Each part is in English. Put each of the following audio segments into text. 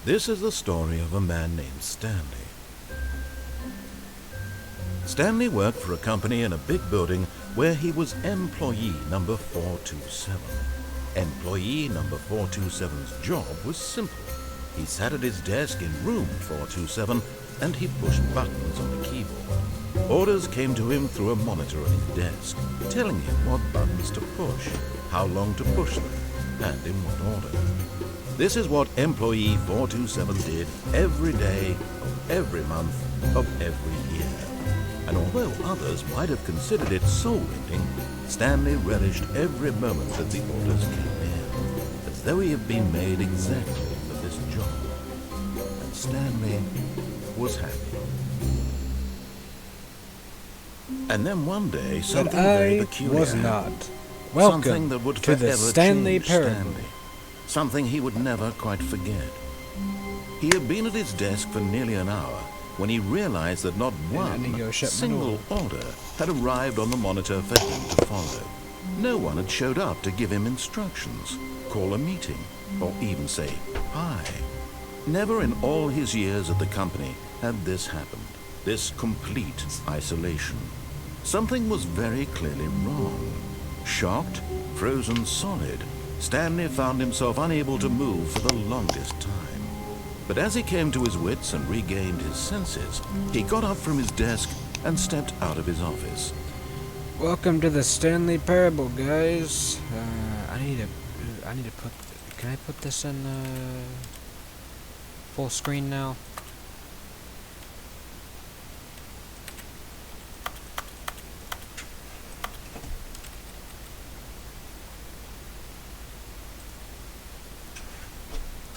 This is the story of a man named Stanley. Stanley worked for a company in a big building where he was employee number 427. Employee number 427's job was simple. He sat at his desk in room 427 and he pushed buttons on the keyboard. Orders came to him through a monitor on his desk, telling him what buttons to push, how long to push them, and in what order. This is what employee 427 did every day of every month of every year. And although others might have considered it soul-rending, Stanley relished every moment that the orders came in, as though he had been made exactly for this job. And Stanley was happy. And then one day, something very peculiar was not. happened. Welcome Something that would to the forever Stanley change Parable. Stanley. Something he would never quite forget. He had been at his desk for nearly an hour when he realized that not I need to go one shut my single order had arrived on the monitor for him to follow. No one had showed up to give him instructions, call a meeting, or even say hi. Never in all his years at the company had this happened, this complete isolation. Something was very clearly wrong. Shocked, frozen solid, Stanley found himself unable to move for the longest time. But as he came to his wits and regained his senses, he got up from his desk and stepped out of his office. Welcome to the Stanley Parable, guys. I need to put. Can I put this in full screen now?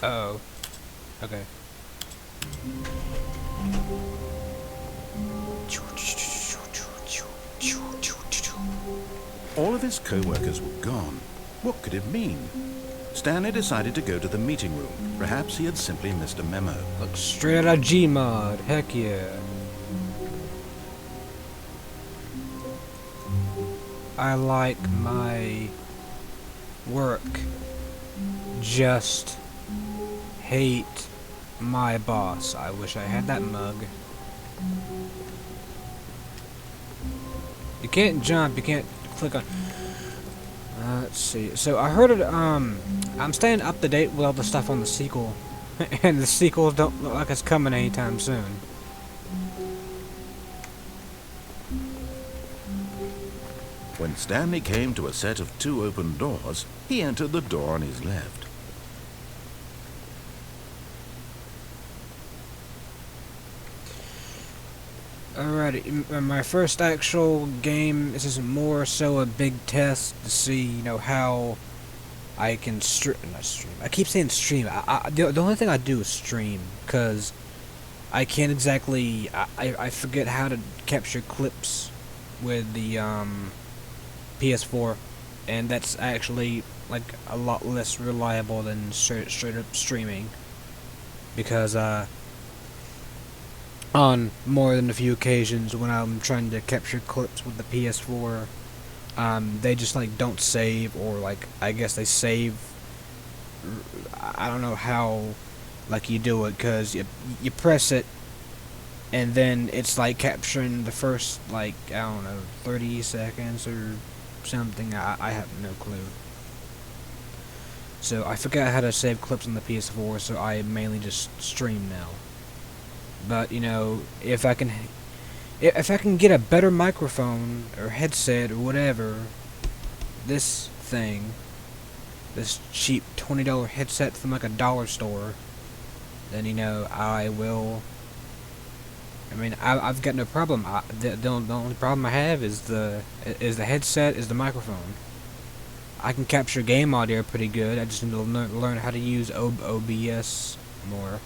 Oh. Okay. All of his co-workers were gone. What could it mean? Stanley decided to go to the meeting room. Perhaps he had simply missed a memo. Look straight out of Gmod. Heck yeah. I like my work. Just hate my boss. I wish I had that mug. You can't jump, you can't click on. Let's see. So I heard it, I'm staying up to date with all the stuff on the sequel. And the sequels don't look like it's coming anytime soon. When Stanley came to a set of 2 open doors, he entered the door on his left. Alrighty, my first actual game, this is more so a big test to see, you know, how I can not stream. I keep saying stream. The only thing I do is stream, because I can't exactly, I forget how to capture clips with the PS4, and that's actually, like, a lot less reliable than straight up streaming, because, on more than a few occasions when I'm trying to capture clips with the PS4, they just like don't save, or like I guess they save. I don't know how like you do it, because you press it and then it's like capturing the first, like, I don't know, 30 seconds or something. I have no clue. So I forgot how to save clips on the PS4, so I mainly just stream now. But, you know, if I can get a better microphone or headset or whatever, this thing, this cheap $20 headset from like a dollar store, then, you know, I will. I mean, I've got no problem. The only problem I have is the headset, is the microphone. I can capture game audio pretty good. I just need to learn how to use OBS more.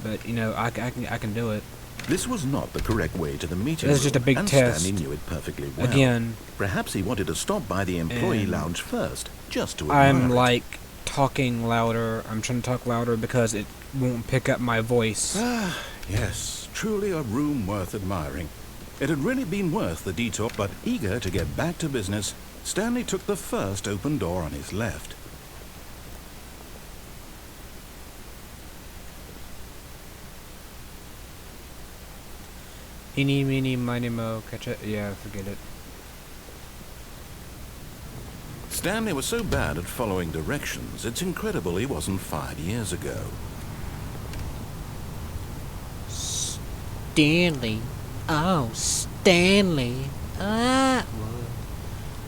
But, you know, I can do it. This was not the correct way to the meeting room. This is just a big and test. Stanley knew it perfectly well. Again. Perhaps he wanted to stop by the employee lounge first, just to admire I'm it. like talking louder. I'm trying to talk louder because it won't pick up my voice. Ah, yes, truly a room worth admiring. It had really been worth the detour, but eager to get back to business, Stanley took the first open door on his left. Eeny, meeny, miny, mo, catch it. Yeah, forget it. Stanley was so bad at following directions, it's incredible he wasn't fired years ago. Stanley. Oh, Stanley. Ah.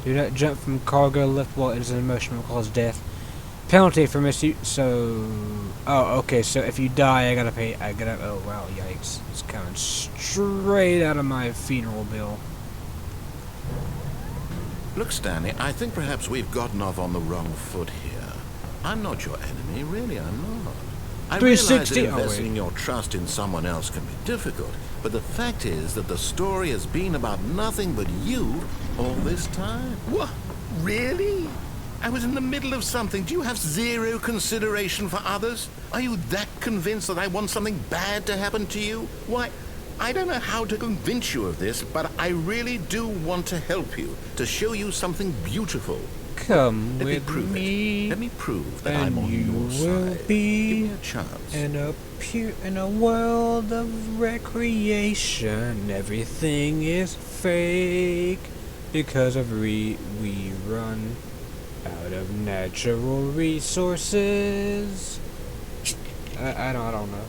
Do not jump from cargo lift while it is in motion will cause death. Penalty for misuse. So, oh, okay. So if you die, I gotta pay. Oh wow, yikes! It's coming straight out of my funeral bill. Look, Stanley, I think perhaps we've gotten off on the wrong foot here. I'm not your enemy, really, I'm not. I realize that 360. investing your trust in someone else can be difficult, but the fact is that the story has been about nothing but you all this time. What? Really? I was in the middle of something. Do you have zero consideration for others? Are you that convinced that I want something bad to happen to you? Why, I don't know how to convince you of this, but I really do want to help you, to show you something beautiful. Come Let me with prove me. it. Let me prove that and I'm on you your will side. be Give me a chance. in a world of recreation. Everything is fake because of we run out of natural resources. I don't know.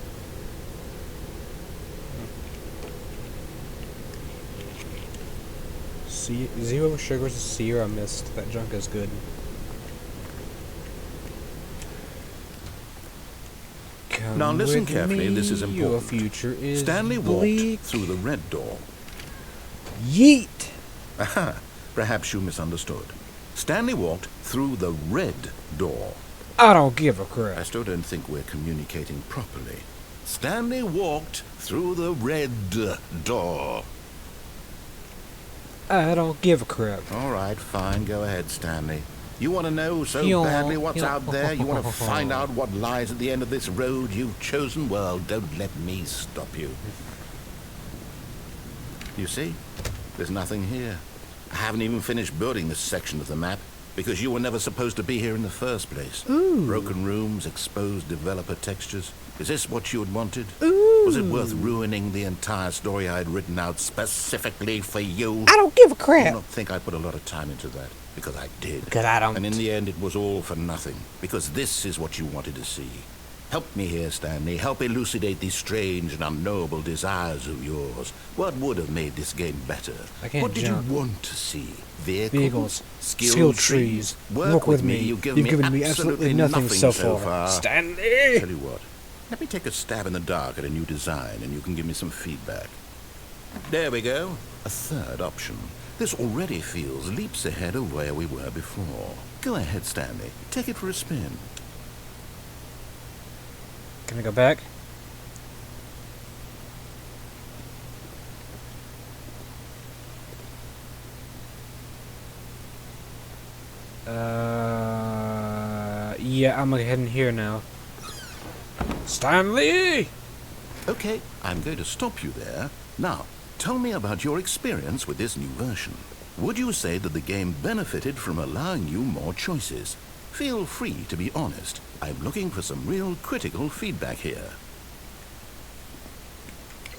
See, zero sugars, zero mist. That junk is good. Come Now listen with carefully, me, this is important. Your future is Stanley bleak. walked through the red door. Yeet! Aha! Perhaps you misunderstood. Stanley walked through the red door. I don't give a I crap. still don't think we're communicating properly. Stanley walked through the red door. I don't give a crap. All right, fine. Go ahead, Stanley. You want to know so Yo, badly what's yo. out there? You want to find out what lies at the end of this road you've chosen? Well, don't let me stop you. You see? There's nothing here. I haven't even finished building this section of the map because you were never supposed to be here in the first place. Ooh. Broken rooms, exposed developer textures. Is this what you had wanted? Ooh. Was it worth ruining the entire story I had written out specifically for you? I don't give a I crap. don't think I put a lot of time into that, because I did. Because I don't. And in the end, it was all for nothing, because this is what you wanted to see. Help me here, Stanley. Help elucidate these strange and unknowable desires of yours. What would have made this game better? I can't What did jump. you want to see? Vehicles, Skill trees. Work with me. You've You've given me absolutely nothing so far. Stanley! Tell you what. Let me take a stab in the dark at a new design, and you can give me some feedback. There we go. A third option. This already feels leaps ahead of where we were before. Go ahead, Stanley. Take it for a spin. Can I go back? Yeah, I'm gonna head in here now. Stanley! Okay, I'm going to stop you there. Now, tell me about your experience with this new version. Would you say that the game benefited from allowing you more choices? Feel free to be honest. I'm looking for some real critical feedback here.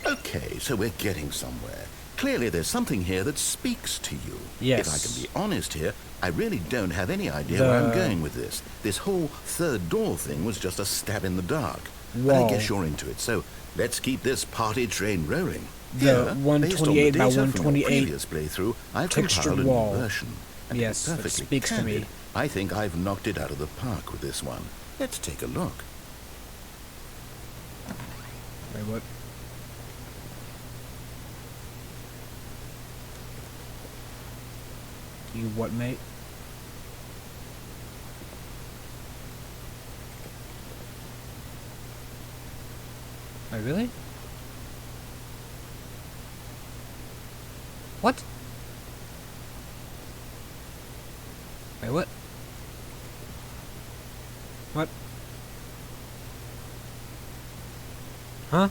Okay, so we're getting somewhere. Clearly there's something here that speaks to you. Yes. If I can be honest here, I really don't have any idea where I'm going with this. This whole third door thing was just a stab in the dark. But I Whoa. guess you're into it, so let's keep this party train rolling. The Here, based on 128 by data from your 128 previous playthrough, I've textured compiled a wall. new version. And to be Yes, it perfectly speaks to candid, me. I think I've knocked it out of the park with this one. Let's take a look. Wait, what? You what, mate? Oh, really? What? Wait, what? What? Huh?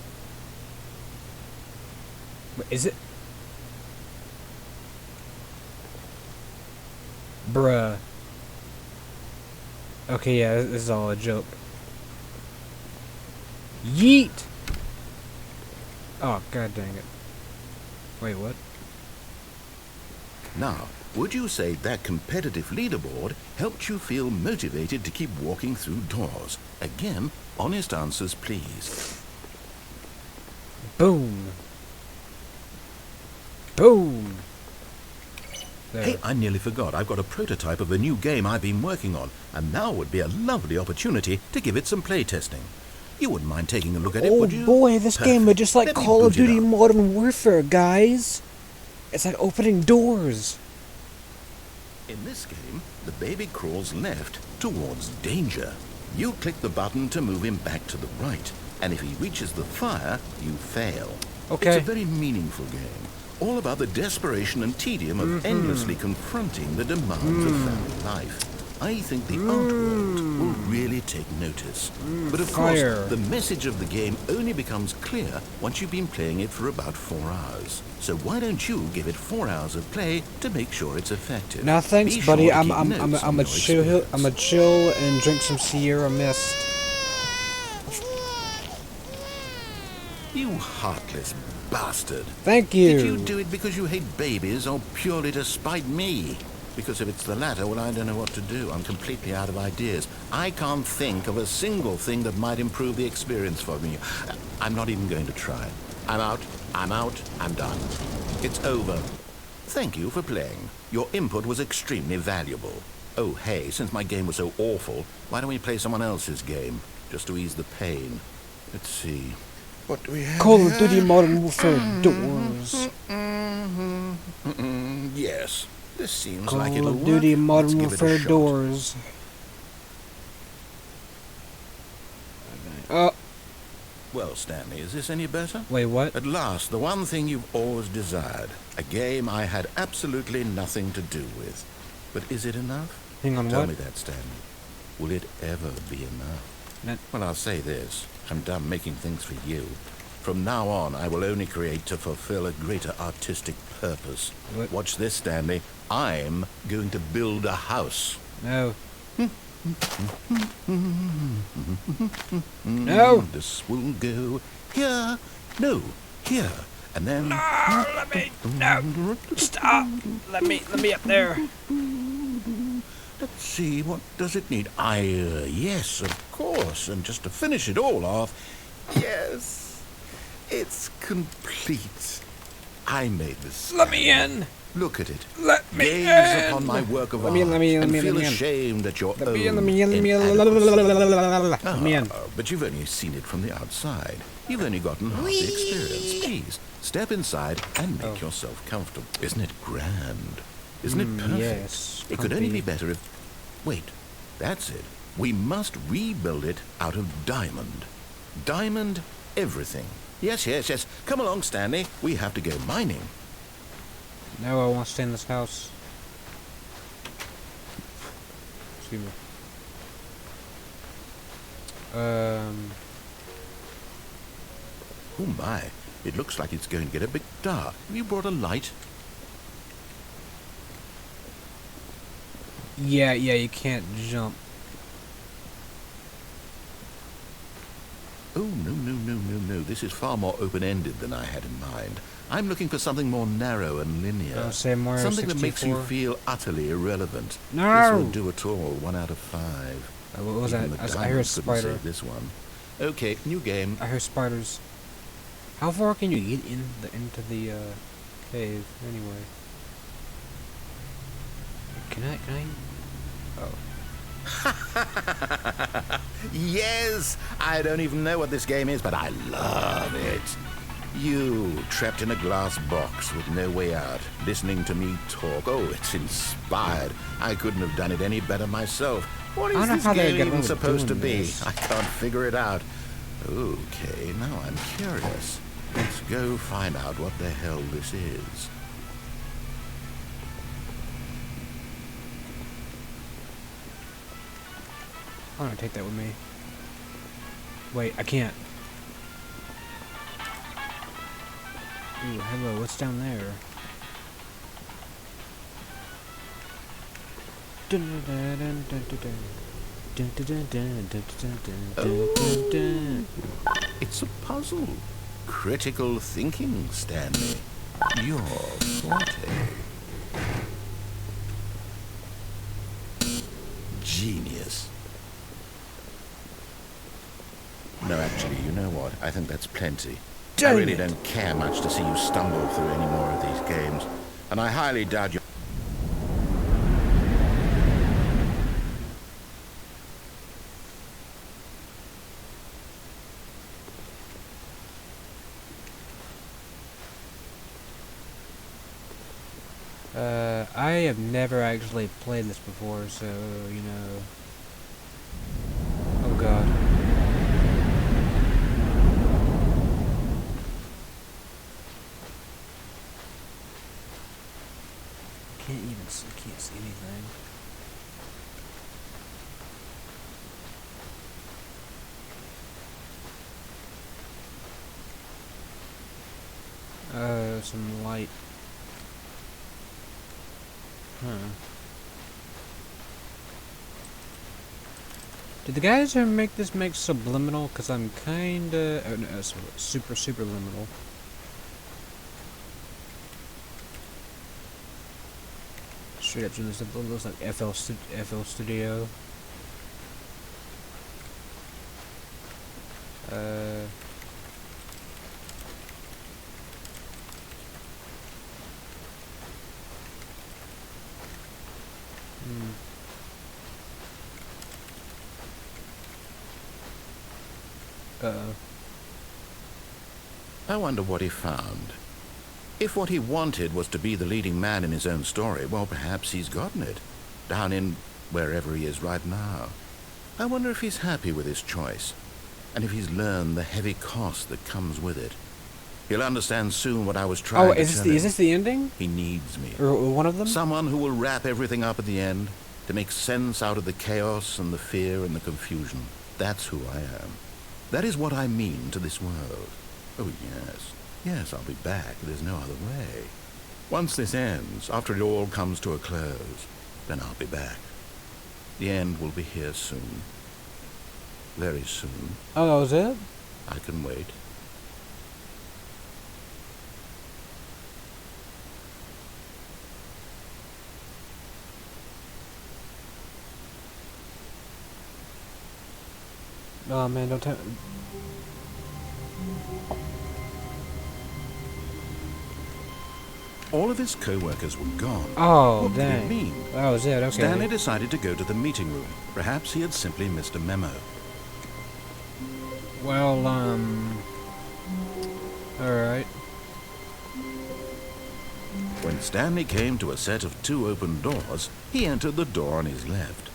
Wait, is it? Bruh. Okay, yeah, this is all a joke. Yeet! Oh, god dang it. Wait, what? Now, would you say that competitive leaderboard helped you feel motivated to keep walking through doors? Again, honest answers, please. Boom. Boom. There. Hey, I nearly forgot. I've got a prototype of a new game I've been working on, and now would be a lovely opportunity to give it some playtesting. You wouldn't mind taking a look at it, Oh would you? boy, this game is just like Let me Call of boot it Duty up. Modern Warfare, guys. It's like opening doors. In this game, the baby crawls left towards danger. You click the button to move him back to the right, and if he reaches the fire, you fail. Okay. It's a very meaningful game, all about the desperation and tedium of endlessly confronting the demands of family life. I think the art world will really take notice. But of Fire. course, the message of the game only becomes clear once you've been playing it for about 4 hours. So why don't you give it 4 hours of play to make sure it's effective? Now, thanks, Be buddy. sure to I'm keep notes on a your chill. experience. I'm a chill and drink some Sierra Mist. You heartless bastard. Thank you. Did you do it because you hate babies or purely to spite me? Because if it's the latter, well, I don't know what to do. I'm completely out of ideas. I can't think of a single thing that might improve the experience for me. I'm not even going to try. I'm out. I'm done. It's over. Thank you for playing. Your input was extremely valuable. Oh, hey, since my game was so awful, why don't we play someone else's game? Just to ease the pain. Let's see. What do we have Call of here? Duty Modern Warfare doors. Yes. This seems Call like it'll of Duty work. Modern Let's give it a Warfare shot. doors. Oh, Well, Stanley, is this any better? wait, what? At last, the one thing you've always desired. A game I had absolutely nothing to do with. But is it enough? Hang on, Tell what? me that, Stanley. Will it ever be enough? That- Well, I'll say this. I'm done making things for you. From now on, I will only create to fulfill a greater artistic purpose. What? Watch this, Stanley. I'm going to build a house. No. No. This will go here. No, here. And then... Let me. No. Stop. Let me up there. Let's see, what does it need? Yes, of course. And just to finish it all off, yes, it's complete. I made this. Let me in. Look at it. Let me Gaze in. upon my work of Let me in, art let me in, and let me in, feel let me in. ashamed at your Let own me in. Let me in. Let me in. inadequacy. Let me in. But you've only seen it from the outside. You've only gotten half the experience. Please, step inside and make yourself comfortable. Isn't it grand? Isn't it perfect? Yes. It could only comfy. be better if... Wait, that's it. We must rebuild it out of diamond. Diamond everything. Yes, yes, yes. Come along, Stanley. We have to go mining. No, I want to stay in this house. Excuse me. Oh my, it looks like it's going to get a bit dark. Have you brought a light? Yeah, you can't jump. Oh, no. This is far more open-ended than I had in mind. I'm looking for something more narrow and linear. Oh, say Mario Something that makes you 64. feel utterly irrelevant. No! This won't do at all. 1 out of 5. What was Even that? the I hear a diamonds couldn't spider. save this one. Okay, new game. I hear spiders. How far can you get into the cave anyway? Can I? Oh. Yes! I don't even know what this game is, but I love it. You, trapped in a glass box with no way out, listening to me talk. Oh, it's inspired. I couldn't have done it any better myself. What I is don't know this how they game get even away with supposed to doing be? this. I can't figure it out. Okay, now I'm curious. Let's go find out what the hell this is. I'm gonna take that with me. Wait, I can't. Ooh, hello, what's down there? It's a puzzle. Critical thinking, Stanley. your forte. Genius. No, actually, you know what? I think that's plenty. I Dang really it. don't care much to see you stumble through any more of these games, and I highly doubt you. I have never actually played this before, so, you know... Oh god. Can't see anything. Some light. Huh. Did the guys who make this make subliminal? Cause I'm kinda... Oh, no, super liminal. Straight up doing this, it looks like FL Studio. Uh-oh. I wonder what he found. If what he wanted was to be the leading man in his own story, well, perhaps he's gotten it. Down in wherever he is right now. I wonder if he's happy with his choice, and if he's learned the heavy cost that comes with it. He'll understand soon what I was trying to tell him. Is this the ending? He needs me. Or one of them? Someone who will wrap everything up at the end, to make sense out of the chaos and the fear and the confusion. That's who I am. That is what I mean to this world. Oh, yes. Yes, I'll be back. There's no other way. Once this ends, after it all comes to a close, then I'll be back. The end will be here soon. Very soon. Oh, that was it? I can wait. Oh man, don't tell. All of his co-workers were gone. Oh, What dang. could it mean? That was it, okay. Stanley decided to go to the meeting room. Perhaps he had simply missed a memo. Well, alright. When Stanley came to a set of 2 open doors, he entered the door on his left.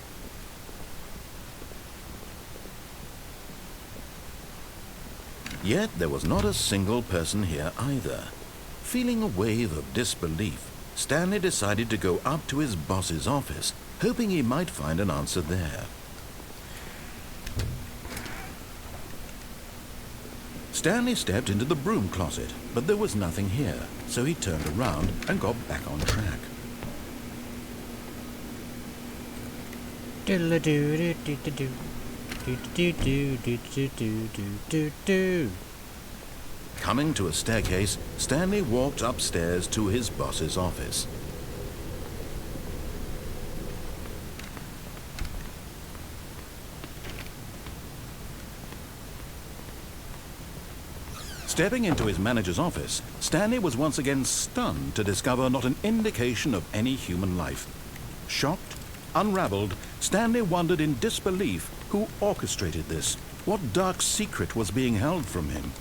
Yet there was not a single person here either. Feeling a wave of disbelief, Stanley decided to go up to his boss's office, hoping he might find an answer there. Stanley stepped into the broom closet, but there was nothing here, so he turned around and got back on track. Coming to a staircase, Stanley walked upstairs to his boss's office. Stepping into his manager's office, Stanley was once again stunned to discover not an indication of any human life. Shocked, unraveled, Stanley wondered in disbelief who orchestrated this, what dark secret was being held from him.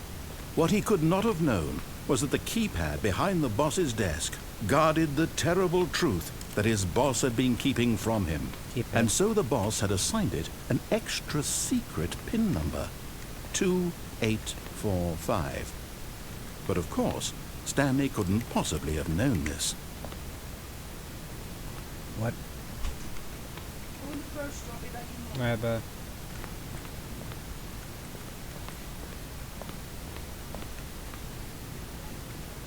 What he could not have known was that the keypad behind the boss's desk guarded the terrible truth that his boss had been keeping from him. And so the boss had assigned it an extra secret PIN number, 2845. But of course, Stanley couldn't possibly have known this. What? Alright, bye.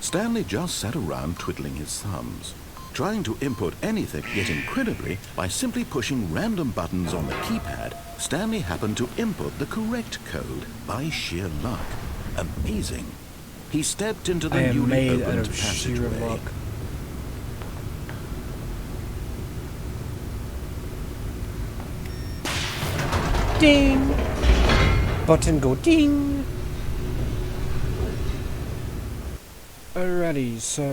Stanley just sat around twiddling his thumbs, trying to input anything, yet incredibly, by simply pushing random buttons on the keypad, Stanley happened to input the correct code by sheer luck. Amazing. He stepped into I the am newly made out opened of sheer passageway. luck. Ding! Button go ding! Alrighty, so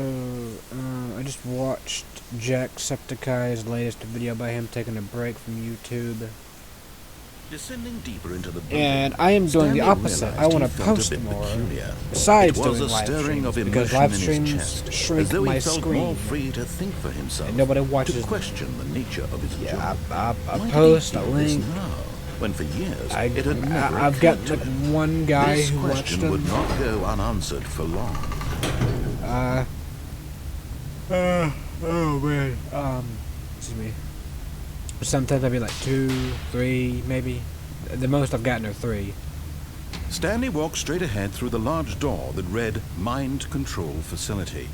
I just watched Jacksepticeye's latest video by him taking a break from YouTube. Descending deeper into the building, And I am doing the Stanley opposite. I realized want he to felt a post bit more. peculiar. Besides It was doing a live stirring streams, of because emotion live in his streams chest, shrink as though my he felt screen. more free to think for himself, And nobody watches to question the nature of his Yeah, job. I Why post did a he feel this link. now, when for years it had never I've got occurred to like him? one guy This who watched question them. would not go unanswered for long. Oh man. Excuse me. Sometimes I'd be like 2, 3, maybe. The most I've gotten are 3. Stanley walked straight ahead through the large door that read Mind Control Facility.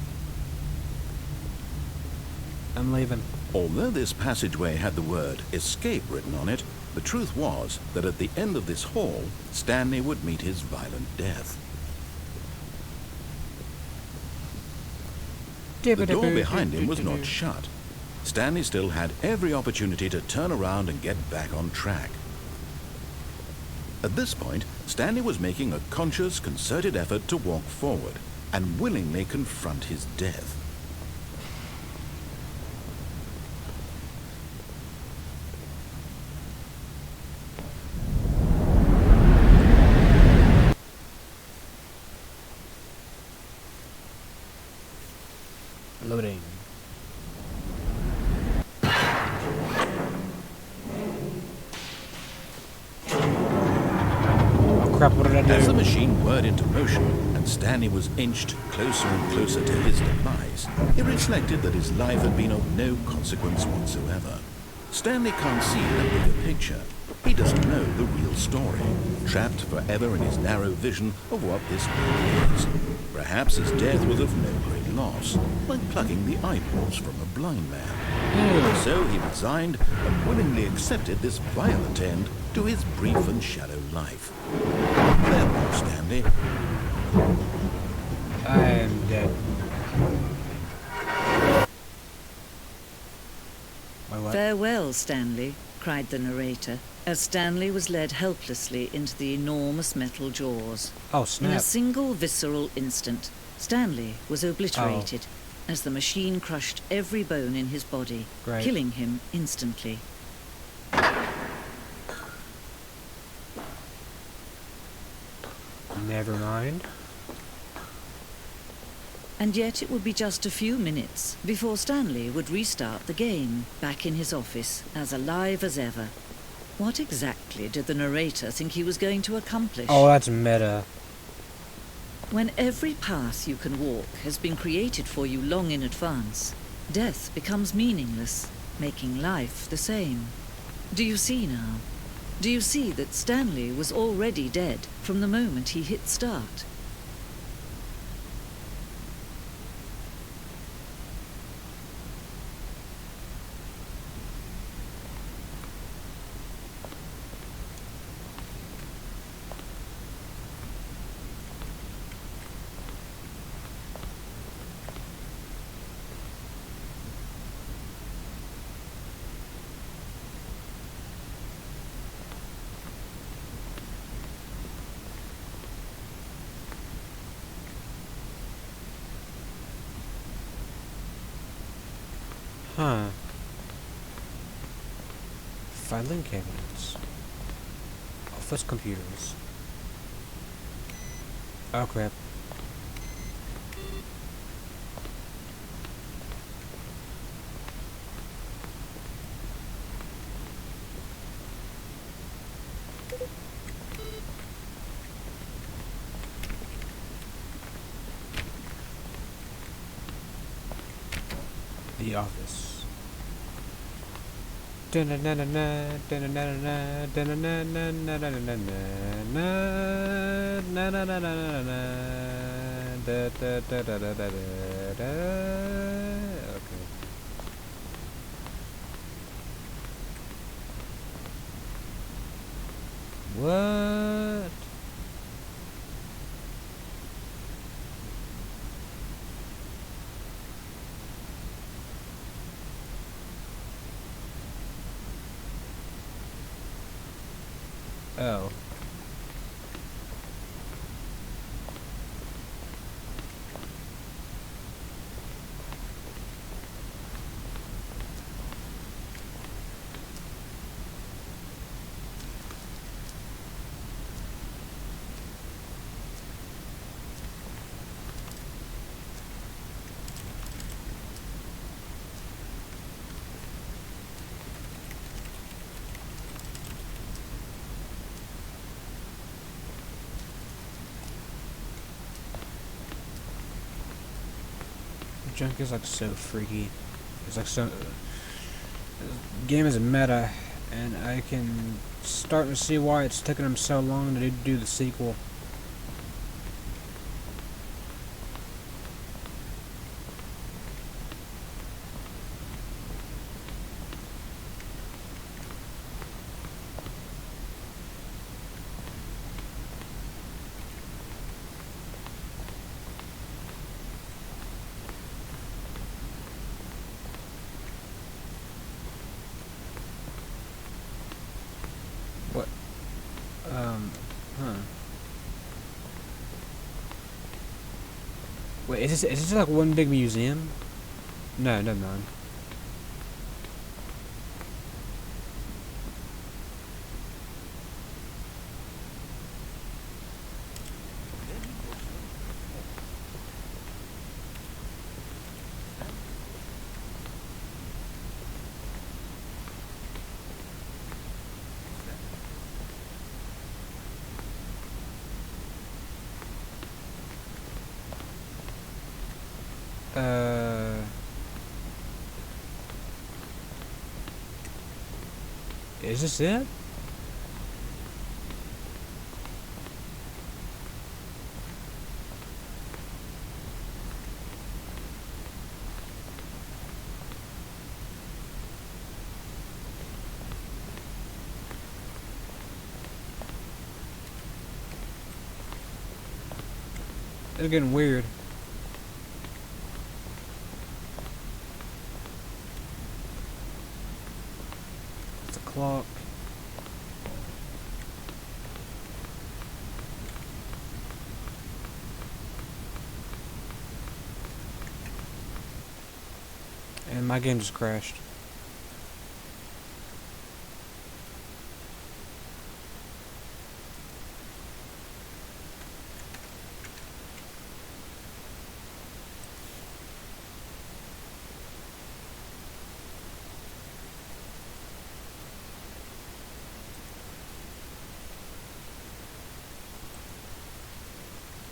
I'm leaving. Although this passageway had the word escape written on it, the truth was that at the end of this hall, Stanley would meet his violent death. The door behind him was not shut. Stanley still had every opportunity to turn around and get back on track. At this point, Stanley was making a conscious, concerted effort to walk forward and willingly confront his death. Loading. Oh crap, what did I do? As the machine whirred into motion and Stanley was inched closer and closer to his demise, he reflected that his life had been of no consequence whatsoever. Stanley can't see the bigger picture. He doesn't know the real story, trapped forever in his narrow vision of what this world is. Perhaps his death was of no great loss, like plucking the eyeballs from a blind man. So he resigned and willingly accepted this violent end to his brief and shallow life. Farewell, Stanley. I am dead. Farewell, Stanley, cried the narrator, as Stanley was led helplessly into the enormous metal jaws. Oh, In a snap. single visceral instant, Stanley was obliterated as the machine crushed every bone in his body, Great. killing him instantly. Never mind. And yet it would be just a few minutes before Stanley would restart the game, back in his office, as alive as ever. What exactly did the narrator think he was going to accomplish? Oh, that's meta. When every path you can walk has been created for you long in advance, death becomes meaningless, making life the same. Do you see now? Do you see that Stanley was already dead from the moment he hit start? Huh. Filing cabinets. Office computers. Oh crap. The office. Okay. What? Oh. Junk is like so freaky. It's like so. The game is meta, and I can start to see why it's taking them so long to do the sequel. What? Huh. Wait, is this like one big museum? No, never mind. Is this it? It's getting weird. It's a clock. And my game just crashed.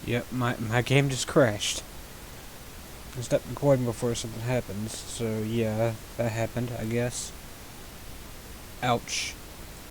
Yep, my game just crashed. I stopped recording before something happens, so yeah, that happened, I guess. Ouch.